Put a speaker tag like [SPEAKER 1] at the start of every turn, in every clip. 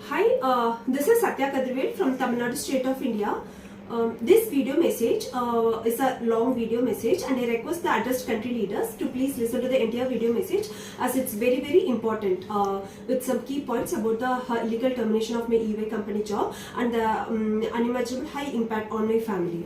[SPEAKER 1] Hi, this is Satya Kadrivel from Tamil Nadu State of India. This video message is a long video message, and I request the addressed country leaders to please listen to the entire video message as it's very important with some key points about the illegal termination of my e-way company job and the unimaginable high impact on my family.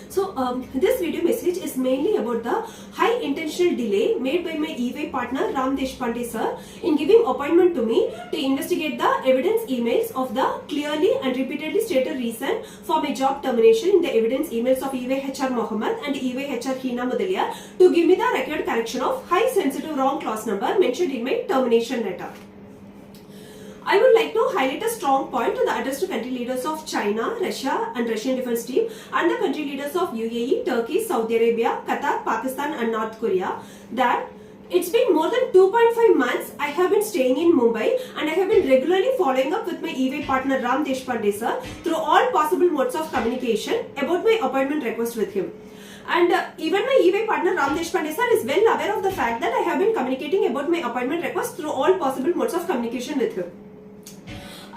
[SPEAKER 1] So this video message is mainly about the high intentional delay made by my e-way partner Ram Deshpande sir in giving appointment to me to investigate the evidence emails of the clearly and repeatedly stated reason for my job termination in the evidence emails of e-way HR Mohammed and e-way HR Hina Mudaliar to give me the record correction of high sensitive wrong clause number mentioned in my termination letter. I would like to highlight a strong point to the address to country leaders of China, Russia and Russian defense team and the country leaders of UAE, Turkey, Saudi Arabia, Qatar, Pakistan and North Korea that it's been more than 2.5 months I have been staying in Mumbai and I have been regularly following up with my e-way partner Ram Deshpande sir through all possible modes of communication about my appointment request with him. And even my e-way partner Ram Deshpande sir is well aware of the fact that I have been communicating about my appointment request through all possible modes of communication with him.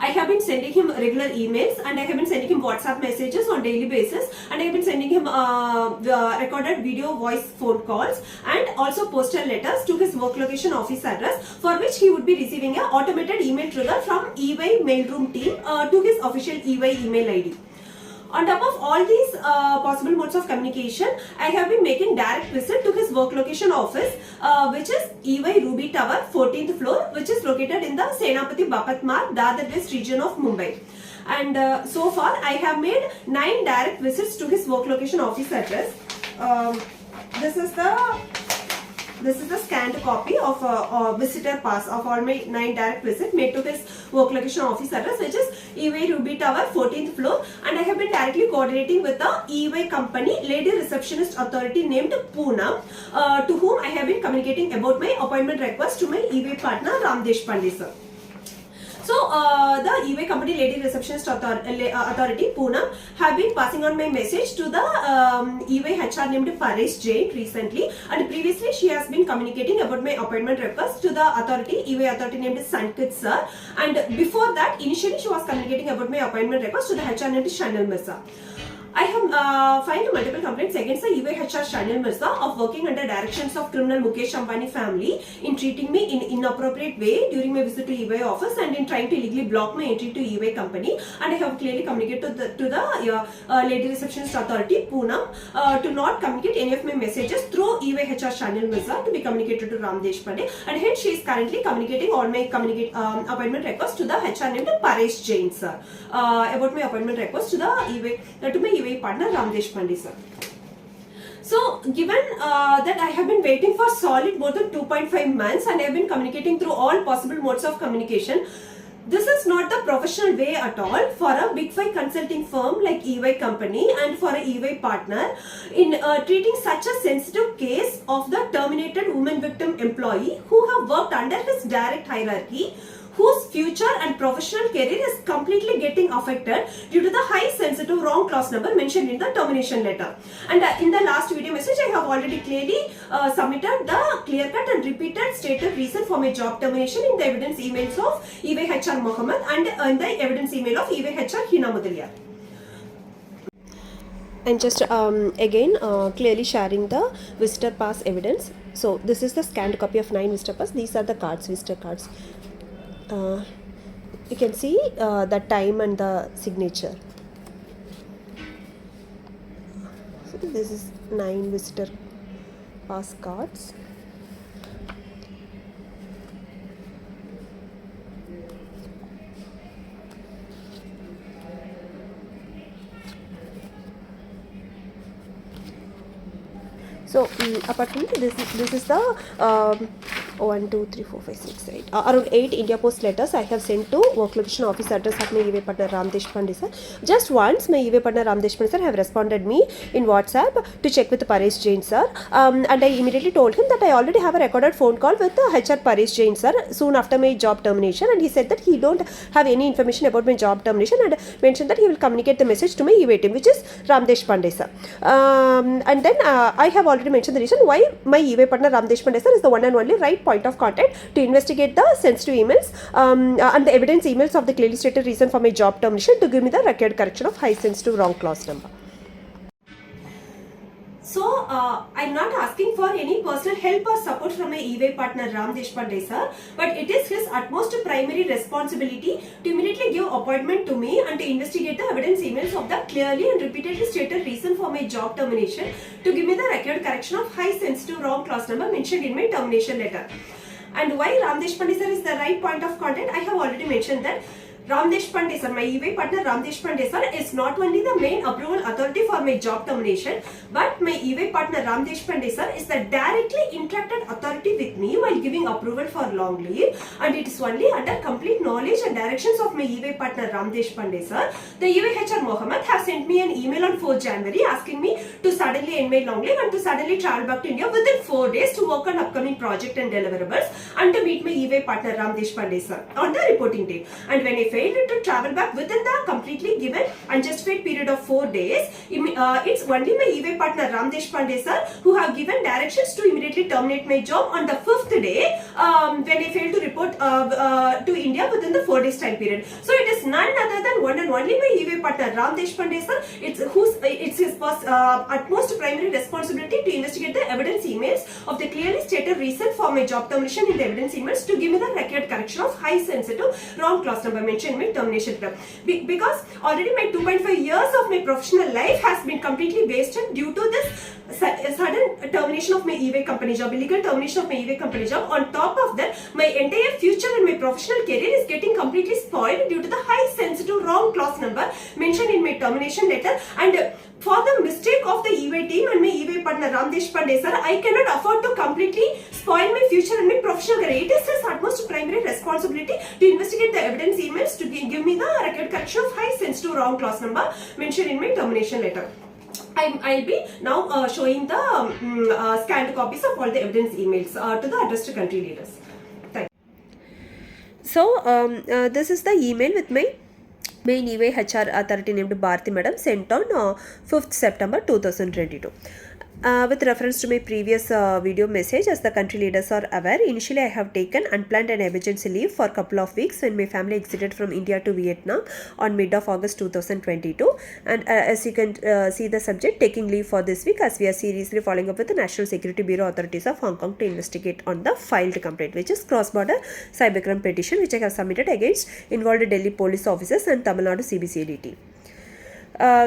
[SPEAKER 1] I have been sending him regular emails and I have been sending him WhatsApp messages on daily basis and I have been sending him recorded video voice phone calls and also postal letters to his work location office address for which he would be receiving an automated email trigger from e-way mailroom team to his official e-way email ID. On top of all these possible modes of communication, I have been making direct visit to his work location office, which is e-way Ruby Tower, 14th floor, which is located in the Senapati Bapatmar, Dadar West region of Mumbai. And so far, I have made 9 direct visits to his work location office address. This is the scanned copy of visitor pass of all my 9 direct visits made to his work location office address, which is e-way Ruby Tower, 14th floor, and I have been directly coordinating with the e-way company lady receptionist authority named Poonam, to whom I have been communicating about my appointment request to my e-way partner Ram Deshpande sir. So the e-way company lady receptionist authority Poonam have been passing on my message to the e-way HR named Paresh Jain recently, and previously she has been communicating about my appointment request to the authority e-way authority named Sankit sir, and before that initially she was communicating about my appointment request to the HR named Shanil Mirza. I have filed multiple complaints against the e-way HR Shanil Mirza of working under directions of criminal Mukesh Ambani family in treating me in inappropriate way during my visit to e-way office and in trying to illegally block my entry to e-way company. And I have clearly communicated to the lady receptionist authority Poonam to not communicate any of my messages through e-way HR Shanil Mirza to be communicated to Ram Deshpande, and hence she is currently communicating all my appointment requests to the HR named Paresh Jain sir about my appointment request to the e-way to my e-way partner Ram Deshpande sir. So given that I have been waiting for solid more than 2.5 months and I have been communicating through all possible modes of communication, this is not the professional way at all for a big 5 consulting firm like e-way company and for a e-way partner in treating such a sensitive case of the terminated woman victim employee who have worked under his direct hierarchy, whose future and professional career is completely getting affected due to the high sensitive wrong clause number mentioned in the termination letter. And in the last video message, I have already clearly submitted the clear-cut and repeated stated reason for my job termination in the evidence emails of e-way HR Mohammed and in the evidence email of e-way HR Hina Mudaliar. And just again clearly sharing the visitor pass evidence. So this is the scanned copy of 9 visitor pass. These are the cards, visitor cards. You can see the time and the signature. So this is 9 visitor pass cards. So apart from this is the 1, 2, 3, 4, 5, 6, 8. Around 8 India Post letters I have sent to work location office address of my e-way partner Ram Deshpande sir. Just once my e-way partner Ram Deshpande sir have responded me in WhatsApp to check with Paresh Jain sir, and I immediately told him that I already have a recorded phone call with the HR Paresh Jain sir soon after my job termination, and he said that he don't have any information about my job termination and mentioned that he will communicate the message to my e-way team, which is Ram Deshpande sir. And then I have already mentioned the reason why my e-way partner Ram Deshpande sir is the one and only right point of contact to investigate the sensitive emails and the evidence emails of the clearly stated reason for my job termination to give me the required correction of high sensitive wrong clause number. So, I'm not asking for any personal help or support from my EY partner Ram Deshpande sir, but it is his utmost primary responsibility to immediately give appointment to me and to investigate the evidence emails of the clearly and repeatedly stated reason for my job termination to give me the required correction of high sensitive wrong clause number mentioned in my termination letter. And why Ram Deshpande sir is the right point of contact, I have already mentioned that Ram Deshpande sir, my EY partner Ram Deshpande sir is not only the main approval authority for my job termination, but my EY partner Ram Deshpande sir is the directly interacted authority with me while giving approval for long leave, and it is only under complete knowledge and directions of my EY partner Ram Deshpande sir. The EY HR Mohammed have sent me an email on 4th January asking me to suddenly end my long leave and to suddenly travel back to India within 4 days to work on upcoming project and deliverables and to meet my EY partner Ram Deshpande sir on the reporting date. And when I failed to travel back within the completely given unjustified period of 4 days, it's only my EY partner Ram Deshpande sir who have given directions to immediately terminate my job on the 5th day when I failed to report to India within the 4 days time period. So it is none other than one and only my EY partner Ram Deshpande sir. It's his utmost primary responsibility to investigate the evidence emails of the clearly stated reason for my job termination in the evidence emails to give me the required correction of high sensitive wrong clause number mentioned in my termination letter. Because already my 2.5 years of my professional life has been completely wasted due to this sudden termination of my EY company job, illegal termination of my EY company job. On top of that, my entire future and my professional career is getting completely spoiled due to the high sensitive wrong clause number mentioned in my termination letter. And for the mistake of the EY team and my EY partner Ram Deshpande sir, I cannot afford to completely spoil my future and my professional career. It is his utmost primary responsibility to investigate the evidence emails to give me the record correction of high sensitive wrong clause number mentioned in my termination letter. I'll be now showing the scanned copies of all the evidence emails to the addressed country leaders. Thank you. So this is the email with my main EY HR authority named Bharti Madam sent on 5th September 2022. With reference to my previous video message, as the country leaders are aware, initially I have taken unplanned and emergency leave for a couple of weeks when my family exited from India to Vietnam on mid of August 2022. And as you can see the subject, taking leave for this week as we are seriously following up with the National Security Bureau authorities of Hong Kong to investigate on the filed complaint, which is cross-border cybercrime petition which I have submitted against involved Delhi police officers and Tamil Nadu CBCID.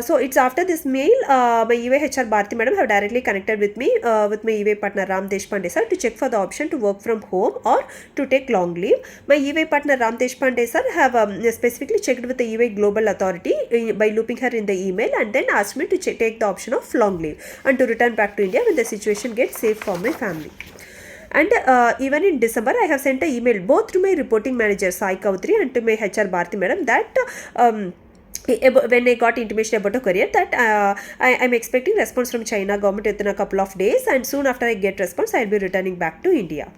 [SPEAKER 1] So it's after this mail, my EY HR Bharti Madam have directly connected with me with my EY partner Ram Deshpande sir to check for the option to work from home or to take long leave. My EY partner Ram Deshpande sir have specifically checked with the EY Global Authority by looping her in the email and then asked me to take the option of long leave and to return back to India when the situation gets safe for my family. And even in December, I have sent an email both to my reporting manager Sai Kautri and to my HR Bharti Madam that when I got intimation about a career that I am expecting response from China government within a couple of days, and soon after I get response, I will be returning back to India.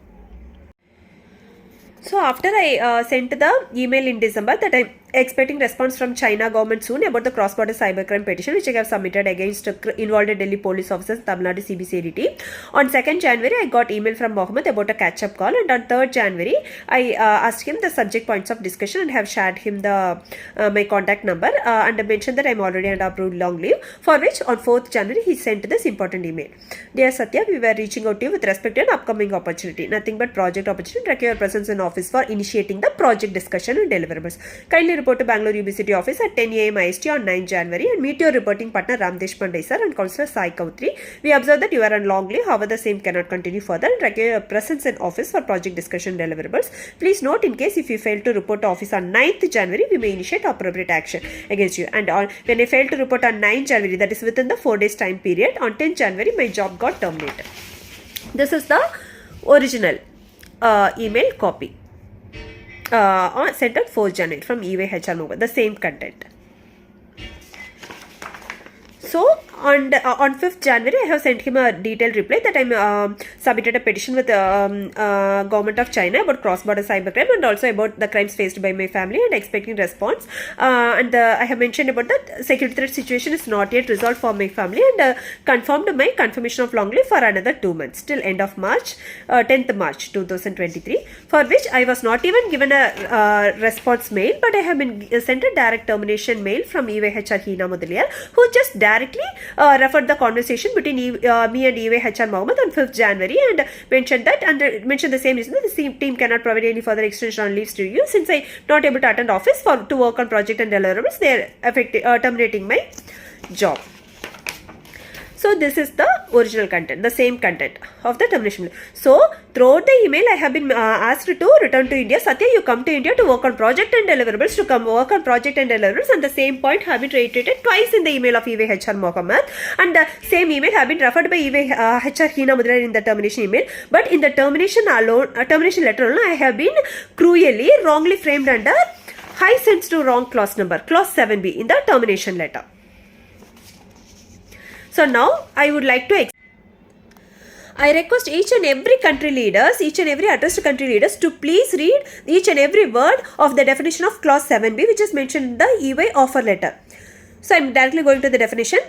[SPEAKER 1] So after I sent the email in December that I am expecting response from China government soon about the cross-border cybercrime petition which I have submitted against involved Delhi police officers, Tamil Nadu CBCID. On 2nd January, I got email from Mohammed about a catch-up call, and on 3rd January, I asked him the subject points of discussion and have shared him the my contact number and mentioned that I am already under approved long leave, for which on 4th January, he sent this important email. Dear Satya, we were reaching out to you with respect to an upcoming opportunity, nothing but project opportunity, require your presence in office for initiating the project discussion and deliverables. Kindly report to Bangalore UBCity office at 10 AM IST on 9 January and meet your reporting partner Ram Deshpande sir and Councillor Sai Kautri. We observe that you are on long leave, however the same cannot continue further and require your presence in office for project discussion deliverables. Please note, in case if you fail to report to office on 9th January, we may initiate appropriate action against you. And when I failed to report on 9th January, that is within the 4 days time period, on 10th January, my job got terminated. This is the original email copy. Sent on 4th January from EY HR Mobile, the same content. So And on 5th January, I have sent him a detailed reply that I'm submitted a petition with government of China about cross-border cybercrime and also about the crimes faced by my family and expecting response. And I have mentioned about that security threat situation is not yet resolved for my family, and confirmed my confirmation of long leave for another 2 months till end of March, 10th March 2023, for which I was not even given a response mail, but I have been sent a direct termination mail from EYHR Hina Mudaliar, who just directly referred the conversation between me and EYHR Mohammed on 5th January and mentioned that, and mentioned the same reason that the same team cannot provide any further extension on leaves to you since I not able to attend office to work on project and deliverables. They are terminating my job. So this is the original content, the same content of the termination. So throughout the email, I have been asked to return to India. Satya, you come to India to work on project and deliverables, and the same point have been reiterated twice in the email of EYHR Mohammed, and the same email have been referred by EYHR Hina Mudra in the termination email. But in the termination letter alone, I have been cruelly, wrongly framed under high sensitive wrong clause number, clause 7b in the termination letter. So now I would like to I request each and every country leaders, each and every addressed country leaders to please read each and every word of the definition of clause 7b which is mentioned in the EY offer letter. So I am directly going to the definition.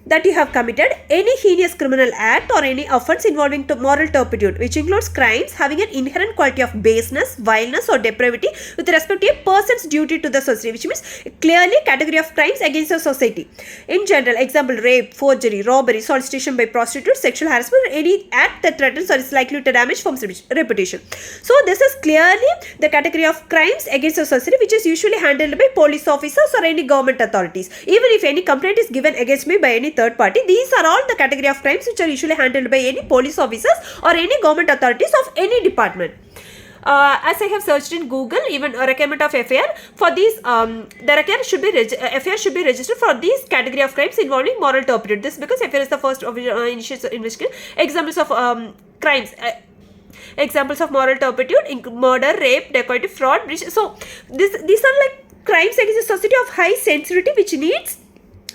[SPEAKER 1] That you have committed any heinous criminal act or any offence involving moral turpitude, which includes crimes having an inherent quality of baseness, vileness or depravity with respect to a person's duty to the society, which means clearly category of crimes against the society. In general, example, rape, forgery, robbery, solicitation by prostitutes, sexual harassment, or any act that threatens or is likely to damage firm's reputation. So this is clearly the category of crimes against the society which is usually handled by police officers or any government authorities. Even if any complaint is given against me by any third party, these are all the category of crimes which are usually handled by any police officers or any government authorities of any department. As I have searched in Google, even a requirement of FIR for these, the FIR should be registered for these category of crimes involving moral turpitude. This because FIR is the first initial investigation. Examples of crimes. Examples of moral turpitude: murder, rape, dacoity, fraud, breach. So these are like crimes against the society of high sensitivity which needs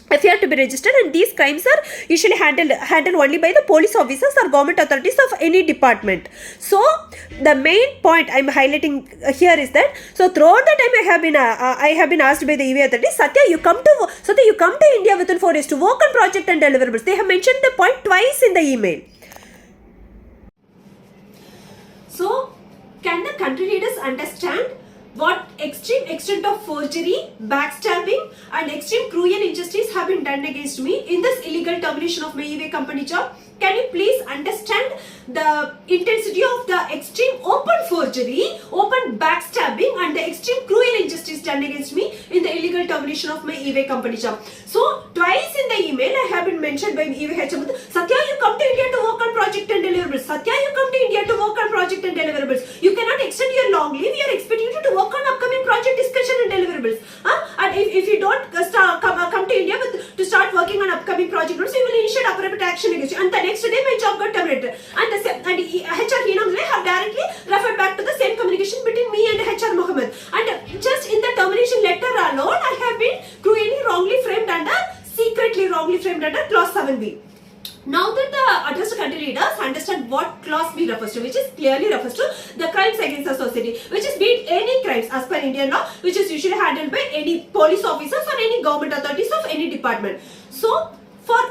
[SPEAKER 1] FIR to be registered, and these crimes are usually handled only by the police officers or government authorities of any department. So the main point I am highlighting here is that throughout the time I have been asked by the EY authorities, Satya, you come to India within 4 days to work on project and deliverables. They have mentioned the point twice in the email. So can the country leaders understand what extreme extent of forgery, backstabbing and extreme cruel injustice have been done against me in this illegal termination of my EY company job? Can you please understand the intensity of the extreme open forgery, open backstabbing and the extreme cruel injustice done against me in the illegal termination of my EY company job? So twice in the email I have been mentioned by EYHR, Satya, you come to India to work on project and deliverables. Satya, you come to India to work on project and deliverables. You cannot extend your long leave. We are expecting you to work on upcoming project discussion and deliverables. And if you don't come to India to start working on upcoming project, we will initiate appropriate action against you. And the next day my job got terminated. And HR Hina have directly referred back to the same communication between me and HR Mohammed. And just in the termination letter alone, I have been cruelly secretly wrongly framed under clause 7b. Now that the addressed country leaders understand what clause B refers to, which is clearly refers to the crimes against the society, which is be it any crimes as per Indian law, which is usually handled by any police officers or any government authorities of any department. So,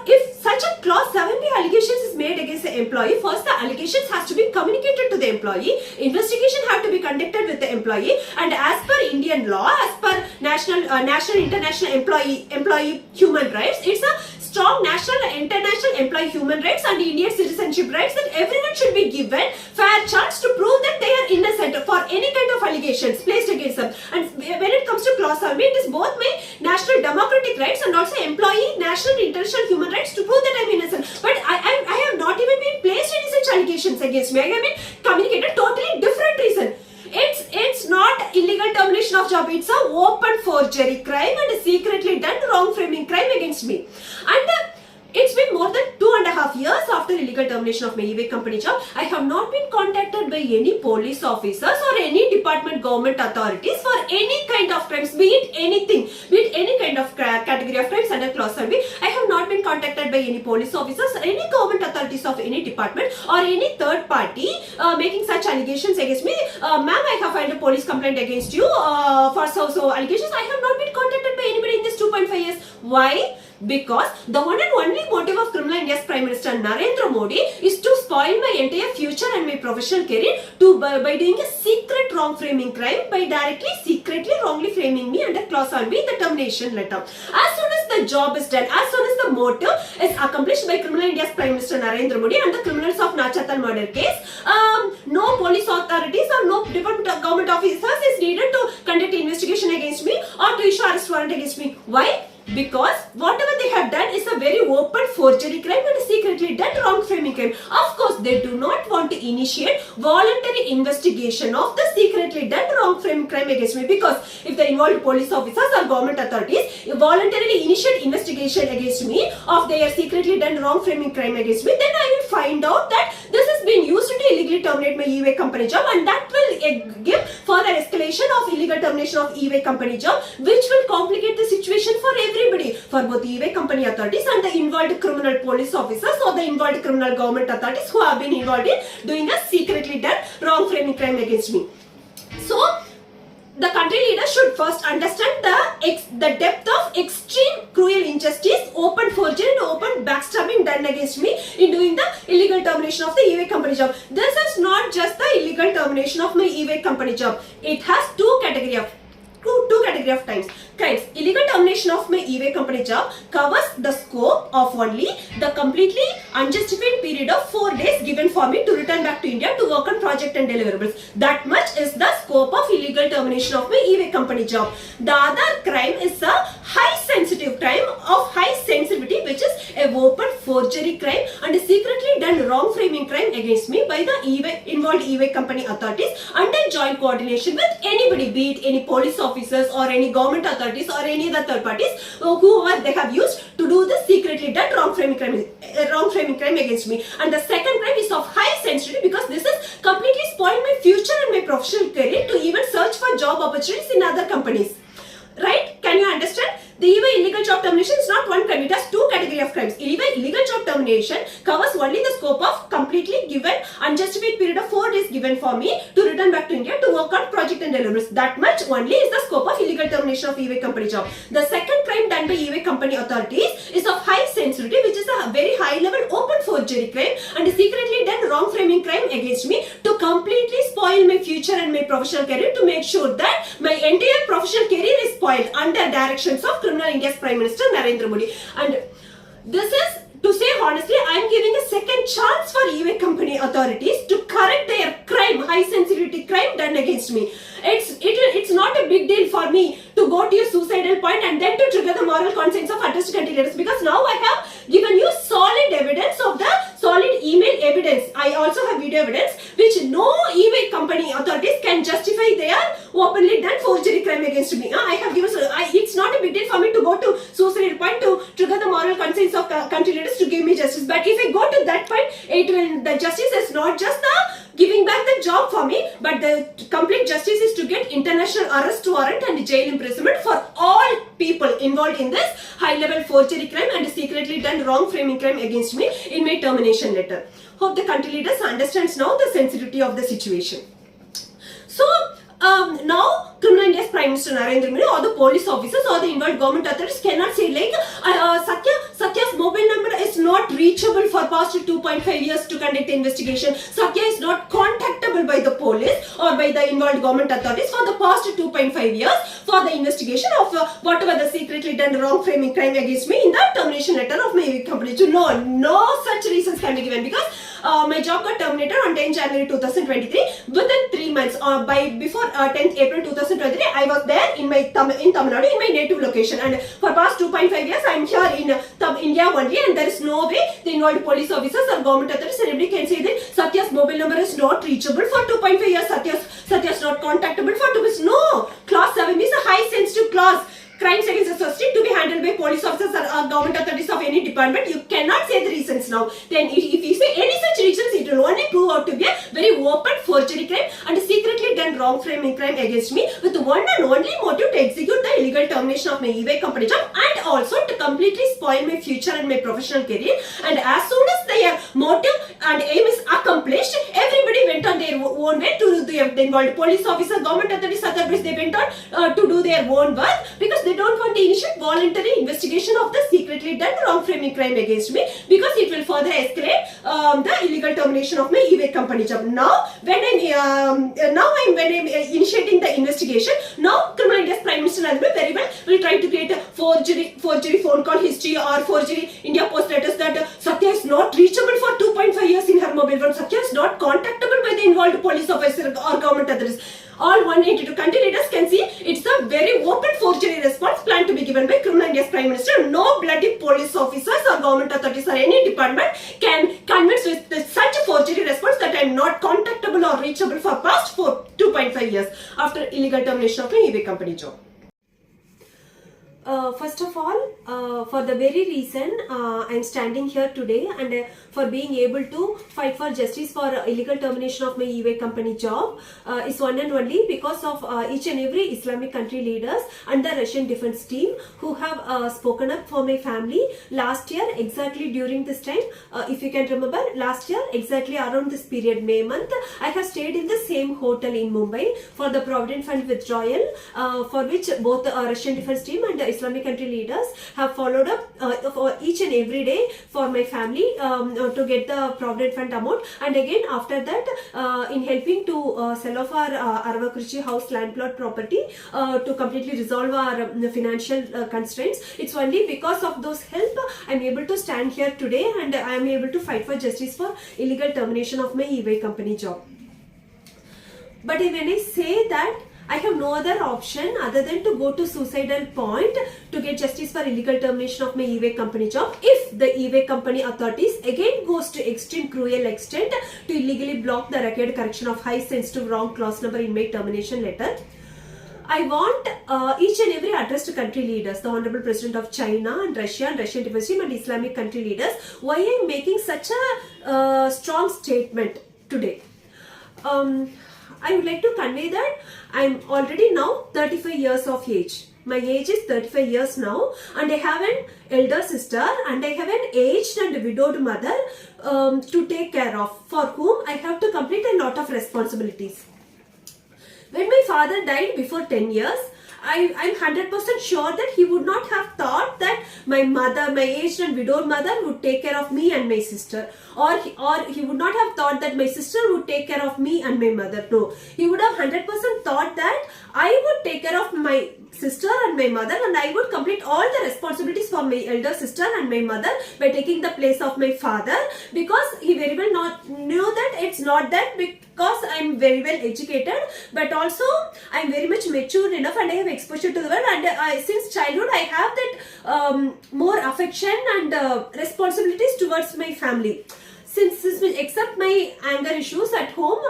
[SPEAKER 1] if such a clause 7b allegations is made against the employee, first the allegations has to be communicated to the employee, investigation have to be conducted with the employee, and as per Indian law, as per national international employee human rights, it's a strong national and international employee human rights and Indian citizenship rights that everyone should be given fair chance to prove that they are innocent for any kind of allegations placed against them. And when it comes to clause 7b, it is both my national democratic rights and also employee national and international human rights to prove that I am innocent. But I have not even been placed any such allegations against me. I have been communicated totally different reason. It's not illegal termination of job. It's a open forgery crime and a secretly done wrong framing crime against me. And it's been more than 2.5 2.5 years after illegal termination of my e-way company job, I have not been contacted by any police officers or any department government authorities for any kind of crimes, be it anything, be it any kind of category of crimes under clause 7B. I have not been contacted by any police officers, any government authorities of any department or any third party making such allegations against me. Ma'am, I have filed a police complaint against you for so allegations. I have not been contacted by anybody in this 2.5 years. Why? Because the one and only motive of criminal India's Prime Minister Narendra Modi is to spoil my entire future and my professional career by doing a secret wrong framing crime, by directly, secretly, wrongly framing me under clause 1B, the termination letter. As soon as the job is done, as soon as the motive is accomplished by criminal India's Prime Minister Narendra Modi and the criminals of Nachatal murder case, no police authorities or no different government officers is needed to conduct investigation against me or to issue arrest warrant against me. Why? Because whatever they have done is a very open forgery crime and a secretly done wrong framing crime. Of course, they do not want to initiate voluntary investigation of the secretly done wrong framing crime against me, because if the involved police officers or government authorities voluntarily initiate investigation against me of their secretly done wrong framing crime against me, then I will find out that this has been used to illegally terminate my e-way company job, and that will give further escalation of illegal termination of e-way company job, which will complicate the situation for everybody, for both e-way company authorities and the involved criminal police officers or the involved criminal government authorities who have been involved in doing a secretly done wrong framing crime against me. So, the country leader should first understand the depth of extreme cruel injustice, open forgery and open backstabbing done against me in doing the illegal termination of the e-way company job. This is not just the illegal termination of my e-way company job. It has two category of crimes. Illegal termination of my e-way company job covers the scope of only the completely unjustified period of 4 days given for me to return back to India to work on project and deliverables. That much is the scope of illegal termination of my e-way company job. The other crime is a high sensitive crime of high sensitivity, which is a open forgery crime and a secretly done wrong framing crime against me by the involved e-way company authorities under joint coordination with anybody, be it any police officers or any government authorities or any other third parties whoever they have used to do the secretly done wrong framing crime against me. And the second crime is of high sensitivity because this has completely spoiled my future and my professional career to even search for job opportunities in other companies. Right? Can you understand? The e-way illegal job termination is not one crime. It has two categories of crimes. E-way illegal job termination covers only the scope of completely given unjustified period of 4 days given for me to return back to India to work on project and deliverables. That much only is the scope of illegal termination of e-way company job. The second crime done by e-way company authorities is of high sensitivity, which is a very high level open forgery crime and a secretly done wrong framing crime against me to completely spoil my future and my professional career, to make sure that my entire professional career is spoiled under directions of criminal India's Prime Minister Narendra Modi. And this is, to say honestly, I am giving a second chance for e-way company authorities to correct their crime, high sensitivity crime done against me. It's not a big deal for me to go to a suicidal point and then to trigger the moral conscience of addressed country leaders, because now I have given you solid evidence of the solid email evidence. I also have video evidence which no e-way company authorities can justify their openly done forgery crime against me. I have given, it's not a big deal for me to go to suicidal point to trigger the moral conscience of country leaders to give me justice. But if I go to that point, the justice is not just the giving back the job for me, but the complete justice is to get international arrest warrant and jail imprisonment for all people involved in this high level forgery crime and secretly done wrong framing crime against me in my termination letter. Hope the country leaders understands now the sensitivity of the situation. So now criminal India's Prime Minister Narendra Modi or the police officers or the involved government authorities cannot say like Satya's mobile number is not reachable for past 2.5 years to conduct the investigation. Satya is not contactable by the police or by the involved government authorities for the past 2.5 years for the investigation of whatever the secretly done wrong framing crime against me in the termination letter of my company. No such reasons can be given, because my job got terminated on 10 January 2023. Within 3 months, before 10th April 2023, I was there in Tamil Nadu, in my native location, and for past 2.5 years I am here in India only, and there is no way the involved police officers or government authorities and everybody can say that Satya's mobile number is not reachable for 2.5 years, Satya's not contactable for 2 months. No! Clause 7 is a high sensitive clause. Crimes against the society to be handled by police officers or government authorities of any department, you cannot say the reasons now. Then if you say any such reasons, it will only prove out to be a very open forgery crime and secretly done wrong framing crime against me with one and only motive to execute the illegal termination of my e-way company job and also to completely spoil my future and my professional career. And as soon as their motive and aim is accomplished, everybody went on their own way to the involved police officers, government authorities, they went on to do their own work because they don't want to initiate voluntary investigation of the secretly done wrong framing crime against me because it will further escalate the illegal termination of my e-way company job. Now, when I'm initiating the investigation, now Criminal India's Prime Minister Narendra very well will try to create a forgery phone call history or forgery India Post letters that Satya is not reachable for 2.5 years in her mobile phone. Satya is not contactable by the involved police officer or government authorities. All 182 country leaders can see it's a very open forgery response planned to be given by Criminal India's Prime Minister. No bloody police officers or government authorities or any department can convince with such a forgery response that I am not contactable or reachable for past 2.5 years after illegal termination of my e-way company job. First of all, for the very reason I am standing here today and for being able to fight for justice for illegal termination of my e-way company job is one and only because of each and every Islamic country leaders and the Russian defense team who have spoken up for my family last year exactly during this time. If you can remember, last year exactly around this period, May month, I have stayed in the same hotel in Mumbai for the Provident Fund withdrawal for which both the Russian defense team and the Islamic country leaders have followed up for each and every day for my family to get the Provident Fund amount, and again after that in helping to sell off our Arvakrichi house land plot property to completely resolve our financial constraints. It's only because of those help I'm able to stand here today and I am able to fight for justice for illegal termination of my e-way company job. But when I say that, I have no other option other than to go to suicidal point to get justice for illegal termination of my e-way company job. If the e-way company authorities again goes to extreme cruel extent to illegally block the record correction of high sensitive wrong clause number in my termination letter, I want each and every addressed country leaders, the Honorable President of China and Russia and Russian defense team and Islamic country leaders, why I am making such a strong statement today. I would like to convey that I am already now 35 years of age. My age is 35 years now and I have an elder sister and I have an aged and widowed mother to take care of, for whom I have to complete a lot of responsibilities. When my father died before 10 years, I'm 100% sure that he would not have thought that my mother, my aged and widowed mother would take care of me and my sister, or he would not have thought that my sister would take care of me and my mother. No, he would have 100% thought that I would take care of my sister and my mother and I would complete all the responsibilities for my elder sister and my mother by taking the place of my father, because he very well not knew that it's not that because I'm very well educated, but also I'm very much mature enough and I have exposure to the world, and since childhood I have that more affection and responsibilities towards my family. Since except my anger issues at home,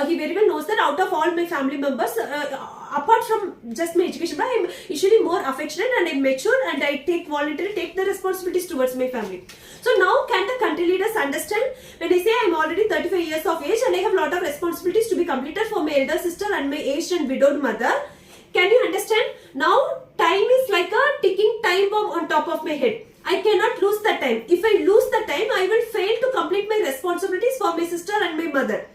[SPEAKER 1] he very well knows that out of all my family members, apart from just my education, but I am usually more affectionate and I am mature and I voluntarily take the responsibilities towards my family. So now can the country leaders understand when I say I am already 35 years of age and I have a lot of responsibilities to be completed for my elder sister and my aged and widowed mother? Can you understand? Now time is like a ticking time bomb on top of my head. I cannot lose the time. If I lose the time, I will fail to complete my responsibilities for my sister and my mother.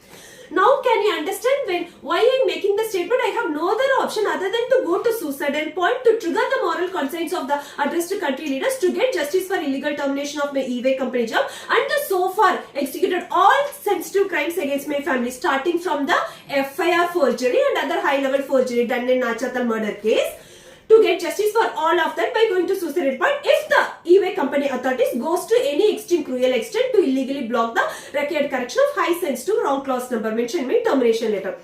[SPEAKER 1] Now can you understand why I am making the statement? I have no other option other than to go to suicidal point to trigger the moral conscience of the addressed country leaders to get justice for illegal termination of my e-way company job, and so far executed all sensitive crimes against my family, starting from the FIR forgery and other high level forgery done in Nachatal murder case, to get justice for all of that by going to suicidal point if the e-way company authorities goes to any extreme cruel extent to illegally block the record correction of high sensitive wrong clause number mentioned in my termination letter.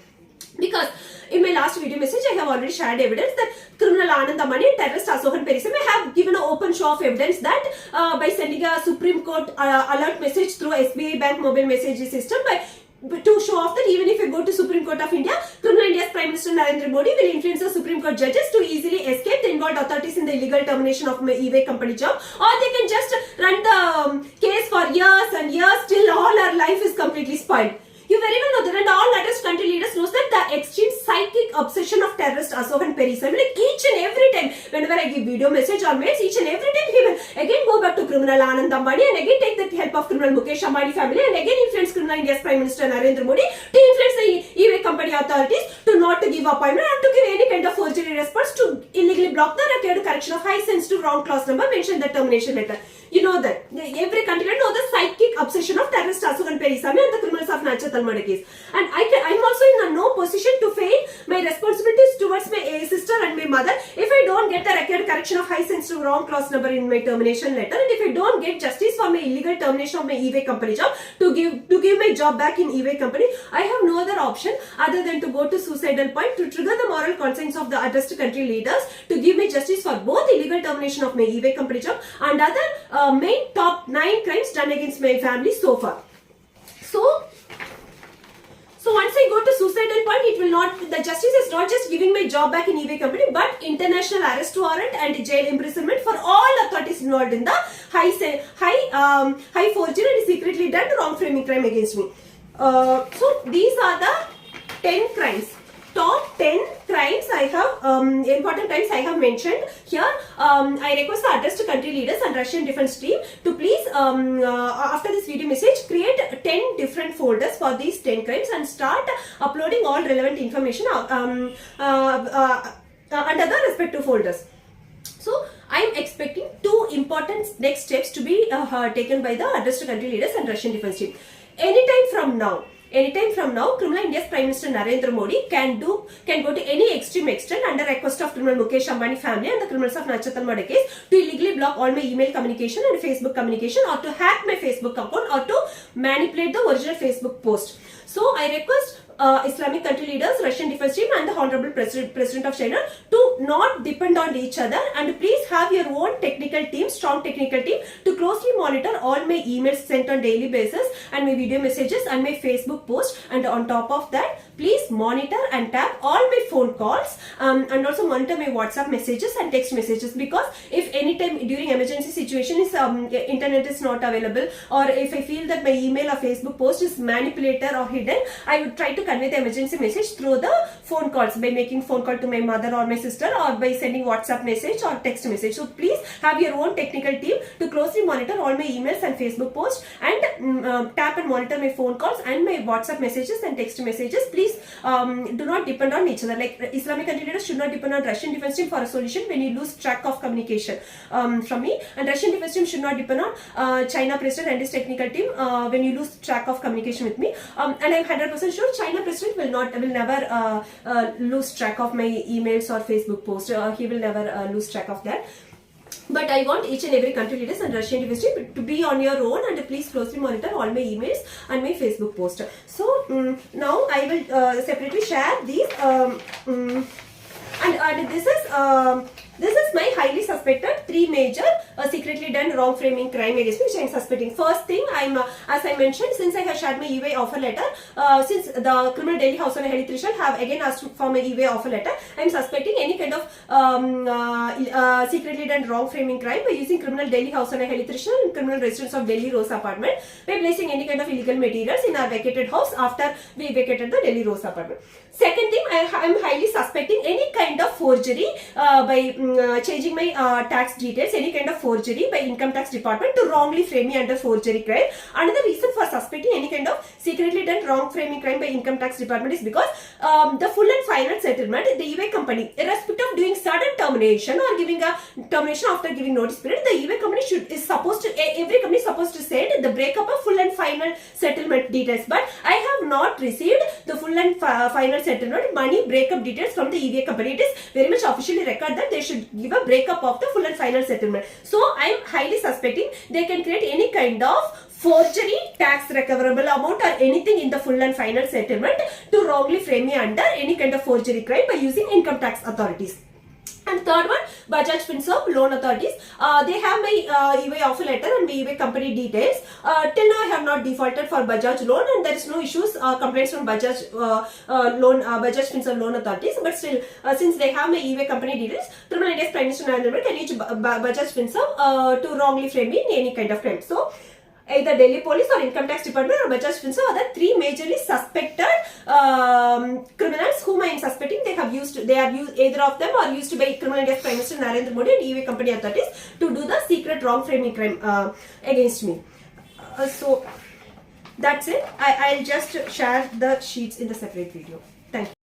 [SPEAKER 1] Because in my last video message, I have already shared evidence that criminal Anand Amani and terrorist Asohan Perisam have given an open show of evidence that by sending a Supreme Court alert message through SBI Bank mobile messaging system, by to show off that even if I go to Supreme Court of India, criminal India's Prime Minister Narendra Modi will influence the Supreme Court judges to easily escape the involved authorities in the illegal termination of my e-way company job, or they can just run the case for years and years till all our life is completely spoiled. You very well know that, and all latest country leaders knows that the extreme psychic obsession of terrorist Ashok and Perry. So like each and every time, whenever I give video message or mails, each and every time he will again go back to criminal Anand Ambani and again take the help of criminal Mukesh Ambani family and again influence criminal India's Prime Minister Narendra Modi to influence the e-way company authorities to not to give appointment and to give any kind of forgery response to illegally block the record correction of high sensitive wrong clause number mentioned in the termination letter. You know that every country knows the psychic obsession of terrorist Ashok and Perry and the criminals of Nacha Talmada case. And I'm also in no position to fail my responsibilities towards my sister and my mother if I don't get the record correction of high sensitive wrong clause number in my termination letter, and if I don't get justice for my illegal termination of my e-way company job to give my job back in e-way company, I have no other option other than to go to suicidal point to trigger the moral conscience of the addressed country leaders to give me justice for both illegal termination of my e-way company job and other main top 9 crimes done against my family so far. So once I go to suicidal point, it will not, the justice is not just giving my job back in e-way company, but international arrest warrant and jail imprisonment for all authorities involved in the high forgery and secretly done wrong framing crime against me. So these are the 10 crimes. Top 10 crimes I have, important crimes I have mentioned here. I request the addressed country leaders and Russian defense team to please, after this video message, create 10 different folders for these 10 crimes and start uploading all relevant information under the respective folders. So I am expecting 2 important next steps to be taken by the addressed country leaders and Russian defense team. Anytime from now, criminal India's Prime Minister Narendra Modi can go to any extreme extent under request of criminal Mukesh Ambani family and the criminals of Nacha Talmada case to illegally block all my email communication and Facebook communication, or to hack my Facebook account, or to manipulate the original Facebook post. So I request Islamic country leaders, Russian defense team and the Honorable President of China to not depend on each other, and please have your own technical team, strong technical team, to closely monitor all my emails sent on daily basis and my video messages and my Facebook posts, and on top of that, please monitor and tap all my phone calls and also monitor my WhatsApp messages and text messages, because if anytime during emergency situations internet is not available, or if I feel that my email or Facebook post is manipulated or hidden, I would try to convey the emergency message through the phone calls by making phone call to my mother or my sister, or by sending WhatsApp message or text message. So please have your own technical team to closely monitor all my emails and Facebook posts, and tap and monitor my phone calls and my WhatsApp messages and text messages. Please do not depend on each other. Like Islamic country leaders should not depend on Russian defense team for a solution when you lose track of communication from me, and Russian defense team should not depend on China president and his technical team when you lose track of communication with me. And I'm 100% sure China president will never lose track of my emails or Facebook posts. He will never lose track of that. But I want each and every country leaders and Russian defense team to be on your own, and please closely monitor all my emails and my Facebook post. So now I will separately share these and this is my highly suspected 3 major secretly done wrong framing crime against me, which I am suspecting. First thing, as I mentioned, since I have shared my e-way offer letter, since the criminal Delhi House and Delhi Trishul have again asked for my e-way offer letter, I am suspecting any kind of secretly done wrong framing crime by using criminal Delhi House and Delhi Trishul and criminal residence of Delhi Rose apartment by placing any kind of illegal materials in our vacated house after we vacated the Delhi Rose apartment. Second thing, I am highly suspecting any kind of forgery by changing my tax details, any kind of forgery by income tax department to wrongly frame me under forgery crime. Another reason for suspecting any kind of secretly done wrong framing crime by income tax department is because the full and final settlement, the e-way company, irrespective of doing sudden termination or giving a termination after giving notice period, the e-way company every company is supposed to send the breakup of full and final settlement details. But I have not received the full and final settlement money breakup details from the e-way company. It is very much officially record that they should give a breakup of the full and final settlement. So I am highly suspecting they can create any kind of forgery, tax recoverable amount or anything in the full and final settlement to wrongly frame me under any kind of forgery crime by using income tax authorities. And third one, Bajaj Finserv Loan Authorities. They have my EY offer letter and my EY company details. Till now, I have not defaulted for Bajaj loan, and there is no issues, complaints from Bajaj Bajaj Finserv Loan Authorities. But still, since they have my EY company details, Criminal India's Prime Minister Narendra can use Bajaj Finserv to wrongly frame me in any kind of crime. So, either Delhi Police or Income Tax Department or Bajaj Finserv are the three majorly suspected criminals whom I am suspecting. They are used, either of them are used by Criminal India's Prime Minister Narendra Modi and EY company authorities to do the secret wrong framing crime against me. So that's it. I'll just share the sheets in the separate video. Thank you.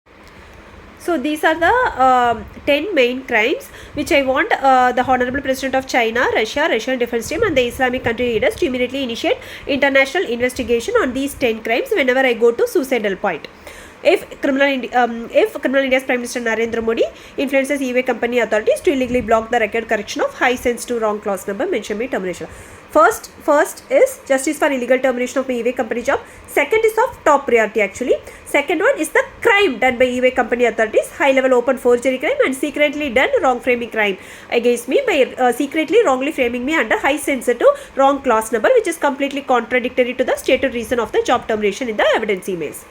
[SPEAKER 1] So these are the 10 main crimes which I want the Honorable President of China, Russia, Russian Defense Team and the Islamic country leaders to immediately initiate international investigation on these 10 crimes whenever I go to suicidal point. If Criminal India's Prime Minister Narendra Modi influences EY company authorities to illegally block the record correction of high sensitive wrong clause number mentioned by termination. First is justice for illegal termination of my EY company job. Second is of top priority actually. Second one is the crime done by EY company authorities, high level open forgery crime and secretly done wrong framing crime against me by secretly wrongly framing me under high sensitive wrong clause number, which is completely contradictory to the stated reason of the job termination in the evidence emails.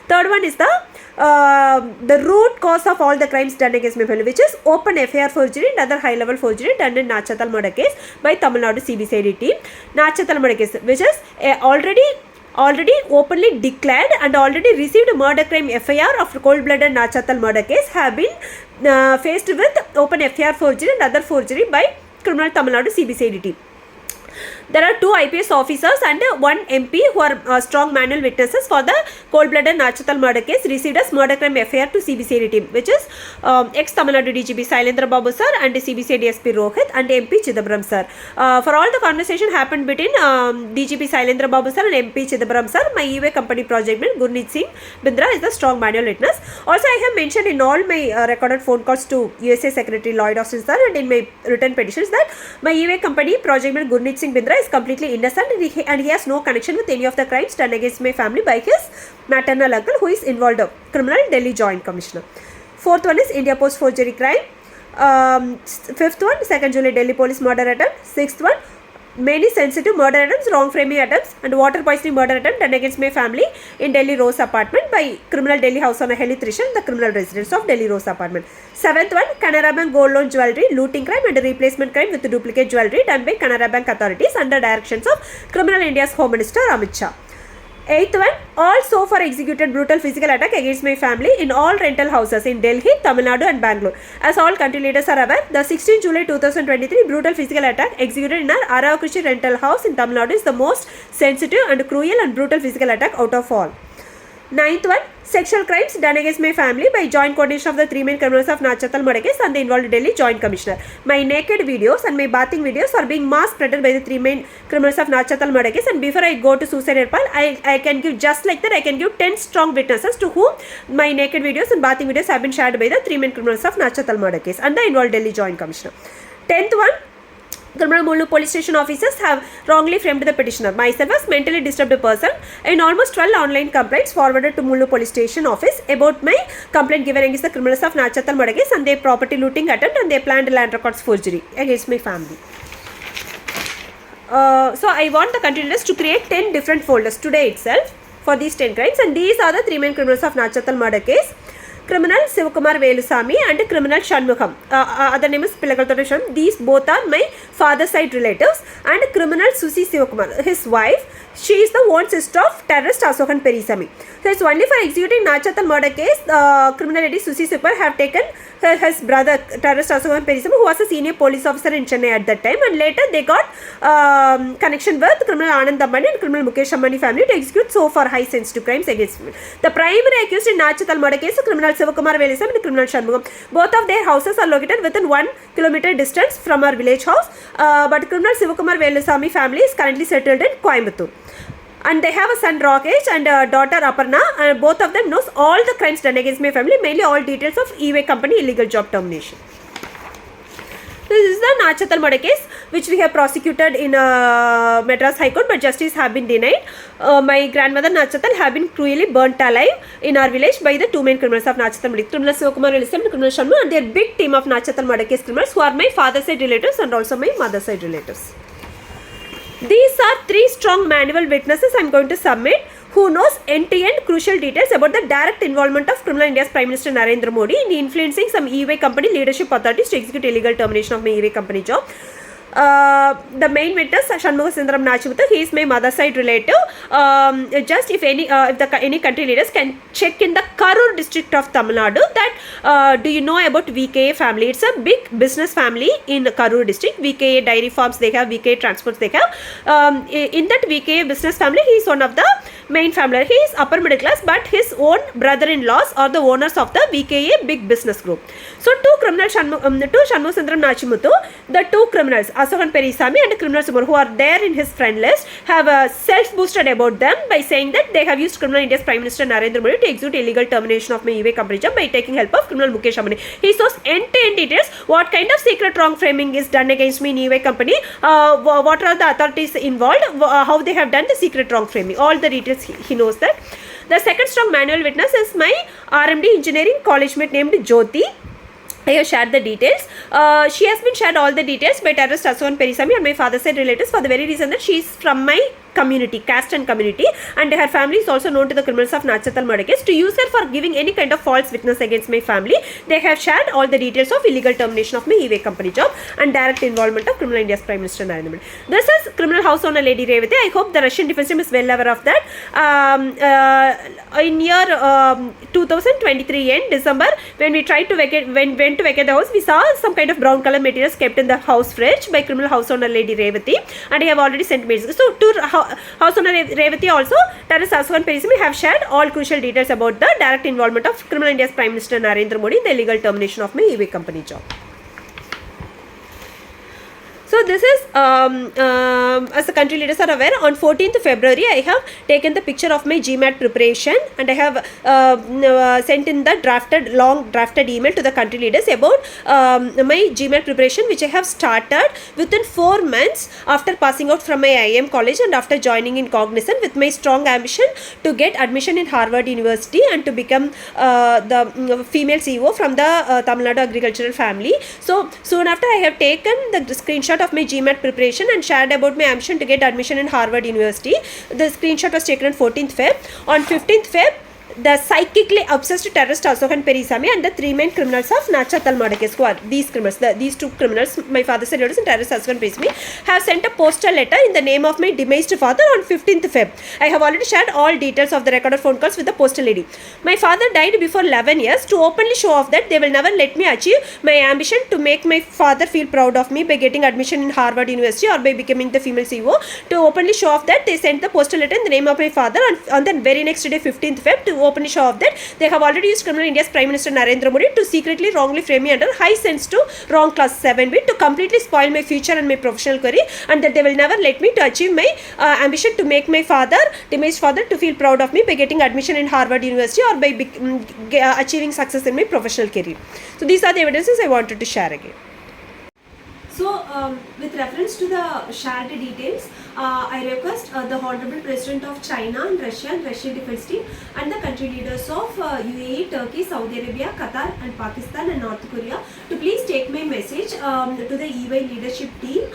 [SPEAKER 1] Third one is the root cause of all the crimes done against my family, which is open FIR forgery and other high level forgery done in Nachathal murder case by Tamil Nadu CBCID team. Nachathal murder case, which is already openly declared and already received a murder crime FIR of cold-blooded Nachathal murder case, have been faced with open FIR forgery and other forgery by criminal Tamil Nadu CBCID team. There are 2 IPS officers and 1 MP who are strong manual witnesses for the cold-blooded Nachathal murder case received as murder crime FIR to CBCID team, which is ex-Tamil Nadu DGP Sailendra Babu sir and CBCID SP Rohit and MP Chidambaram sir. For all the conversation happened between DGP Sailendra Babu sir and MP Chidambaram sir, my EY company project man Gurneet Singh Bindra is the strong manual witness. Also, I have mentioned in all my recorded phone calls to USA Secretary Lloyd Austin sir and in my written petitions that my EY company project man Gurneet Singh Bindra is completely innocent and he has no connection with any of the crimes done against my family by his maternal uncle who is involved of criminal Delhi Joint Commissioner. Fourth one is India Post forgery crime. Fifth one, 2nd July Delhi Police murder attempt. Sixth one, many sensitive murder attempts, wrong framing attempts and water poisoning murder attempt done against my family in Delhi Rose apartment by criminal Delhi House on a Heli Trishan, the criminal residence of Delhi Rose apartment. Seventh one, Canara Bank gold loan jewelry looting crime and replacement crime with duplicate jewelry done by Canara Bank authorities under directions of criminal India's Home Minister Amit Shah. Eighth one, all so far executed brutal physical attack against my family in all rental houses in Delhi, Tamil Nadu and Bangalore. As all country leaders are aware, the 16 July 2023 brutal physical attack executed in our Aravakrishi rental house in Tamil Nadu is the most sensitive and cruel and brutal physical attack out of all. Ninth one, sexual crimes done against my family by joint coordination of the 3 main criminals of Nachathal murder case and the involved Delhi Joint Commissioner. My naked videos and my bathing videos are being mass spreaded by the 3 main criminals of Nachathal murder case, and before I go to suicide point, I can give just like that, I can give 10 strong witnesses to whom my naked videos and bathing videos have been shared by the 3 main criminals of Nachathal murder case and the involved Delhi Joint Commissioner. 10th one, criminal Mullu police station officers have wrongly framed the petitioner, myself as mentally disturbed person, in almost 12 online complaints forwarded to Mullu police station office about my complaint given against the criminals of Nachathal murder case and their property looting attempt and their planned land records forgery against my family. So I want the country leaders to create 10 different folders today itself for these 10 crimes, and these are the 3 main criminals of Nachathal murder case. Criminal Sivakumar Velusamy and criminal Shanmugam. Other name is Pilakalthodesham. These both are my father's side relatives. And criminal Susi Sivakumar, his wife, she is the own sister of terrorist Asokan Perisamy. So it's only for executing Nachathal murder case, criminal lady Susi Sivakumar have taken his brother terrorist Asokan Perisamy, who was a senior police officer in Chennai at that time, and later they got connection with criminal Anand Ambani and criminal Mukesh Ambani family to execute so far high sensitive crimes against women. The primary accused in Nachathal murder case is criminal Sivakumar Velusamy and criminal Shanmugam. Both of their houses are located within 1 kilometer distance from our village house, but criminal Sivakumar Velusamy family is currently settled in Coimbatore. And they have a son Rakesh and a daughter Aparna, and both of them knows all the crimes done against my family, mainly all details of EY company illegal job termination. This is the Nachathal murder case. which we have prosecuted in Madras High Court, but justice have been denied. My grandmother Nachatal have been cruelly burnt alive in our village by the two main criminals of Nachatal murder, criminal Sivakumar and criminal Sharma, and their big team of Nachatal murder case criminals who are my father's side relatives and also my mother's side relatives. These are 3 strong manual witnesses I am going to submit, who knows end-to-end crucial details about the direct involvement of criminal India's Prime Minister Narendra Modi in influencing some e-way company leadership authorities to execute illegal termination of my e-way company job. The main witness Shanmugha Sundaram Nachimuthu, he is my mother side relative. Just if any country leaders can check in the Karur district of Tamil Nadu that do you know about VKA family? It's a big business family in Karur district. VKA dairy farms they have, VKA transports they have. In that VKA business family, he is one of the main family. He is upper middle class, but his own brother-in-laws are the owners of the VKA big business group. So two criminals, Shanmugha Sundaram Nachimuthu, the two criminals Asokan Perisami and criminal Sumar, who are there in his friend list, have self-boosted about them by saying that they have used criminal India's Prime Minister Narendra Modi to execute illegal termination of my e-way company job by taking help of criminal Mukesh Ambani. He shows end-to-end details what kind of secret wrong framing is done against me in e-way company, what are the authorities involved, how they have done the secret wrong framing, all the details he knows that. The second strong manual witness is my RMD engineering college mate named Jyoti. I have shared the details. She has been shared all the details by terrorist Asokan Perisami and my father's side relatives for the very reason that she is from my community, caste and community, and her family is also known to the criminals of Nachatal murder case. To use her for giving any kind of false witness against my family, they have shared all the details of illegal termination of my e-way company job and direct involvement of criminal India's Prime Minister Narendra Modi. This is criminal house owner Lady Revati. I hope the Russian defense team is well aware of that. In year 2023 end December, when we tried to went to vacate the house, we saw some kind of brown color materials kept in the house fridge by criminal house owner Lady Revati, and I have already sent messages. So to house owner Revati also, terrorist Asokan Perisami have shared all crucial details about the direct involvement of criminal India's Prime Minister Narendra Modi in the illegal termination of my e-way company job. So this is, as the country leaders are aware, on 14th February, I have taken the picture of my GMAT preparation, and I have sent in the long drafted email to the country leaders about my GMAT preparation, which I have started within 4 months after passing out from my IIM college and after joining in Cognizant with my strong ambition to get admission in Harvard University and to become the female CEO from the Tamil Nadu agricultural family. So soon after, I have taken the screenshot of my GMAT preparation and shared about my ambition to get admission in Harvard University. The screenshot was taken on 14th Feb. On 15th Feb, the psychically obsessed terrorist Asokan Perisami and the 3 main criminals of Nachatal murder case, who are these criminals, these 2 criminals, my father's relatives and terrorist Asokan Perisami, have sent a postal letter in the name of my demised father on 15th Feb. I have already shared all details of the recorded phone calls with the postal lady. My father died before 11 years to openly show off that they will never let me achieve my ambition to make my father feel proud of me by getting admission in Harvard University or by becoming the female CEO. To openly show off that, they sent the postal letter in the name of my father on the very next day, 15th Feb, to openly show off that they have already used criminal India's Prime Minister Narendra Modi to secretly wrongly frame me under high sensitive wrong class 7 bit to completely spoil my future and my professional career, and that they will never let me to achieve my ambition to make my demised father to feel proud of me by getting admission in Harvard University or by achieving success in my professional career. So these are the evidences I wanted to share again. So, with reference to the shared details, I request the Honorable President of China and Russian defense team and the country leaders of UAE, Turkey, Saudi Arabia, Qatar and Pakistan and North Korea to please take my message to the e-way leadership team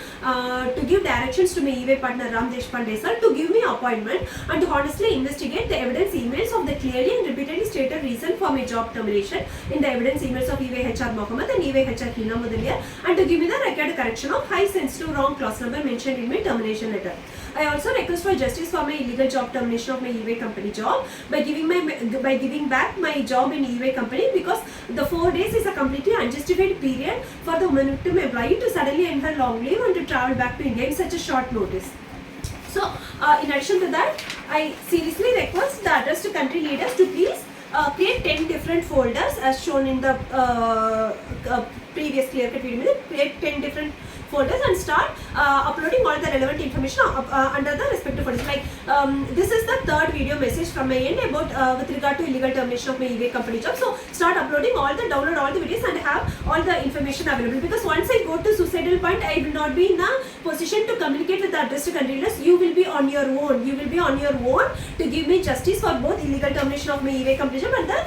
[SPEAKER 1] to give directions to my e-way partner Ram Deshpande sir to give me appointment and to honestly investigate the evidence emails of the clearly and repeatedly stated reason for my job termination in the evidence emails of e-way HR Mohammed and e-way HR Hina Mudaliar, and to give me the record correction of high sensitive wrong clause number mentioned in my termination letter. I also request for justice for my illegal job termination of my e-way company job by giving back my job in e-way company, because the 4 days is a completely unjustified period for the woman victim employee to suddenly end her long leave and to travel back to India in such a short notice. So, in addition to that, I seriously request the addressed country leaders to please create 10 different folders as shown in the previous clear cut video. Create 10 different folders and start uploading all the relevant information under the respective folders. Like this is the third video message from my end about with regard to illegal termination of my eBay company job. So start uploading download all the videos and have all the information available, because once I go to suicidal point, I will not be in a position to communicate with the addressed country leaders. You will be on your own. You will be on your own to give me justice for both illegal termination of my eBay company job and the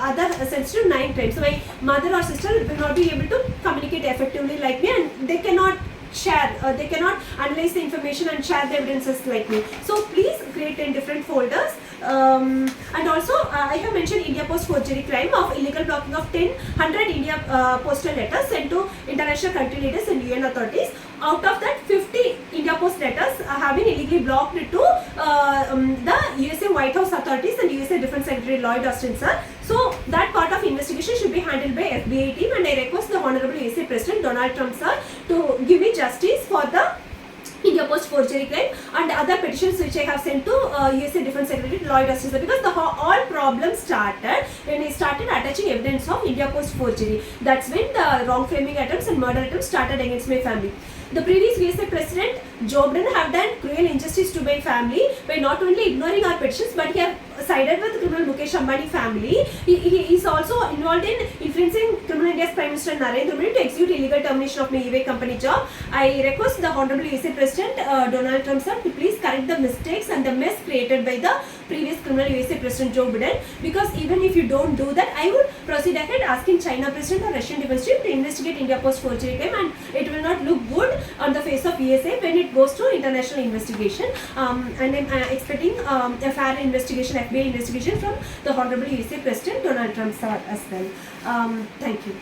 [SPEAKER 1] other sensitive 9 crimes. So my mother or sister will not be able to communicate effectively like me, and they cannot share, they cannot analyze the information and share the evidences like me. So please create 10 different folders. And also I have mentioned India Post forgery crime of illegal blocking of 100 India postal letters sent to international country leaders and UN authorities. Out of that, 50 India Post letters have been illegally blocked to the USA White House authorities and USA Defense Secretary Lloyd Austin, sir. So that part of investigation should be handled by FBI team, and I request the Honorable USA President Donald Trump, sir, to give me justice for the India Post forgery crime and other petitions which I have sent to USA Defense Secretary Lloyd Austin, because all problems started when he started attaching evidence of India Post forgery. That's when the wrong framing attempts and murder attempts started against my family. The previous USA President Joe Biden have done cruel injustice to my family by not only ignoring our petitions, but he have sided with criminal Mukesh Ambani family. He is also involved in influencing criminal India's Prime Minister Narendra to execute illegal termination of my eBay company job. I request the Honorable USA President Donald Trump, sir, to please correct the mistakes and the mess created by the previous criminal USA President Joe Biden, because even if you don't do that, I would proceed ahead asking China President or Russian Defense Chief to investigate India Post forgery crime, and it will not look good on the face of USA when it goes to international investigation. And I'm expecting a fair investigation, FBI investigation from the Honorable USA President Donald Trump, sir, as well. Thank you.